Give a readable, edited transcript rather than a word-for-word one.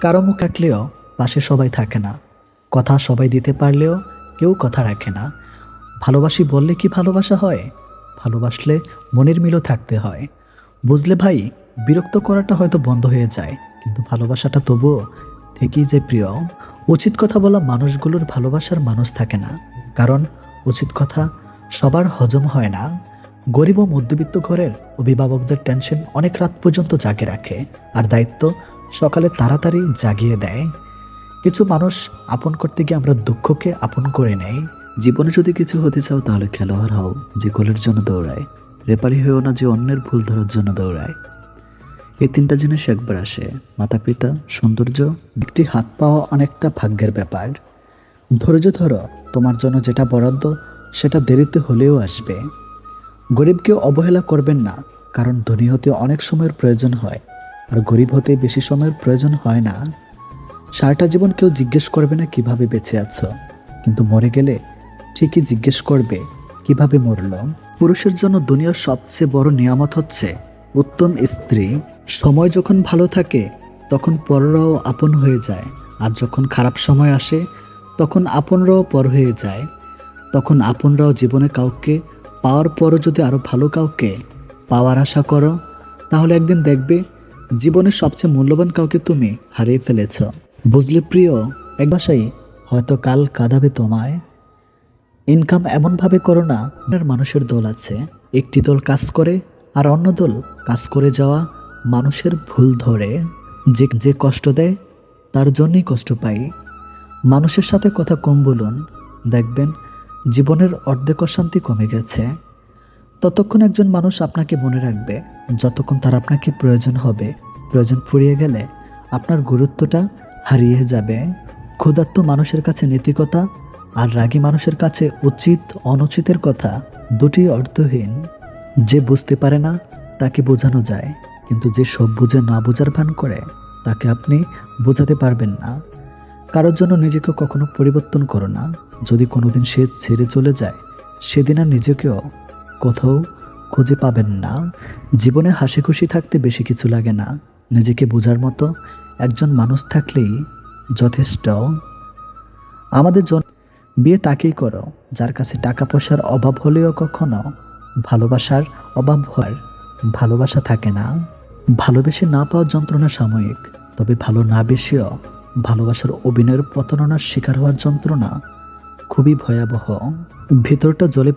কারো মুখ কাটলেও পাশে সবাই থাকে না, কথা সবাই দিতে পারলেও কেউ কথা রাখে না। ভালোবাসি বললে কি ভালোবাসা হয়? ভালোবাসলে মনের মিলও থাকতে হয়। বুঝলে ভাই, বিরক্ত করাটা হয়তো বন্ধ হয়ে যায়, কিন্তু ভালোবাসাটা তবুও থেকেই যে প্রিয়। উচিত কথা বলা মানুষগুলোর ভালোবাসার মানুষ থাকে না, কারণ উচিত কথা সবার হজম হয় না। গরিব ও মধ্যবিত্ত ঘরের অভিভাবকদের টেনশন অনেক রাত পর্যন্ত জাগে রাখে, আর দায়িত্ব সকালে তাড়াতাড়ি জাগিয়ে দেয়। কিছু মানুষ আপন করতে গিয়ে আমরা দুঃখকে আপন করে নেই। জীবনে যদি কিছু হতে চাও তাহলে খেলোয়াড় হও যে গোলের জন্য দৌড়ায়, রেপারি হয়েও না যে অন্যের ভুল ধরার জন্য দৌড়ায়। এই তিনটা জিনিস একবার আসে: মাতা পিতা, সৌন্দর্য, একটি হাত পাওয়া অনেকটা ভাগ্যের ব্যাপার। ধৈর্য ধরো, তোমার জন্য যেটা বরাদ্দ সেটা দেরিতে হলেও আসবে। গরিবকেও অবহেলা করবেন না, কারণ ধনী হতে অনেক সময়ের প্রয়োজন হয়, আর গরিব হতে বেশি সময়ের প্রয়োজন হয় না। সারাটা জীবন কেউ জিজ্ঞেস করবে না কিভাবে বেঁচে আছো, কিন্তু মরে গেলে ঠিকই জিজ্ঞেস করবে কিভাবে মরল। পুরুষের জন্য দুনিয়ার সবচেয়ে বড় নিয়ামত হচ্ছে উত্তম স্ত্রী। সময় যখন ভালো থাকে তখন পররাও আপন হয়ে যায়, আর যখন খারাপ সময় আসে তখন আপনরাও পর হয়ে যায়। তখন আপনরাও জীবনে কাউকে পাওয়ার পরও যদি আরও ভালো কাউকে পাওয়ার আশা করো, তাহলে একদিন দেখবে জীবনের সবচেয়ে মূল্যবান কাউকে তুমি হারিয়ে ফেলেছ। বুঝলে প্রিয়, এক ভাষাই হয়তো কাল কাঁদাবে তোমায়। ইনকাম এমনভাবে করো না, আপনার মানুষের দল আছে, একটি দল কাজ করে আর অন্য দল কাজ করে যাওয়া মানুষের ভুল ধরে। যে যে কষ্ট দেয় তার জন্যই কষ্ট পাই। মানুষের সাথে কথা কম বলুন, দেখবেন জীবনের অর্ধেক অশান্তি কমে গেছে। ততক্ষণ একজন মানুষ আপনাকে মনে রাখবে যতক্ষণ তার আপনাকে প্রয়োজন হবে। প্রয়োজন ফুরিয়ে গেলে আপনার গুরুত্বটা হারিয়ে যাবে। ক্ষুধার্ত মানুষের কাছে নীতিকথা, আর রাগী মানুষের কাছে উচিত অনুচিতের কথা দুটি অর্থহীন। যে বুঝতে পারে না তাকে বোঝানো যায়, কিন্তু যে সব বুঝে না বোঝার ভান করে তাকে আপনি বোঝাতে পারবেন না। কারোর জন্য নিজেকে কখনো পরিবর্তন করো না। যদি কোনোদিন সে ছেড়ে চলে যায়, সেদিন আর নিজেকেও কোথাও খুঁজে পাবেন না। জীবনে হাসি খুশি থাকতে বেশি কিছু লাগে না, নিজেকে বোঝার মতো একজন মানুষ থাকলেই যথেষ্ট। আমাদের বিয়ে তাকেই করো যার কাছে টাকা পয়সার অভাব হলেও কখনো ভালোবাসার অভাব হওয়ার ভালোবাসা থাকে না। ভালোবেসে না পাওয়ার যন্ত্রণা সাময়িক, তবে ভালো না বেশিও ভালোবাসার অভিনয়ের প্রতারণার শিকার হওয়ার যন্ত্রণা খুবই ভয়াবহ। ভেতরটা জ্বলে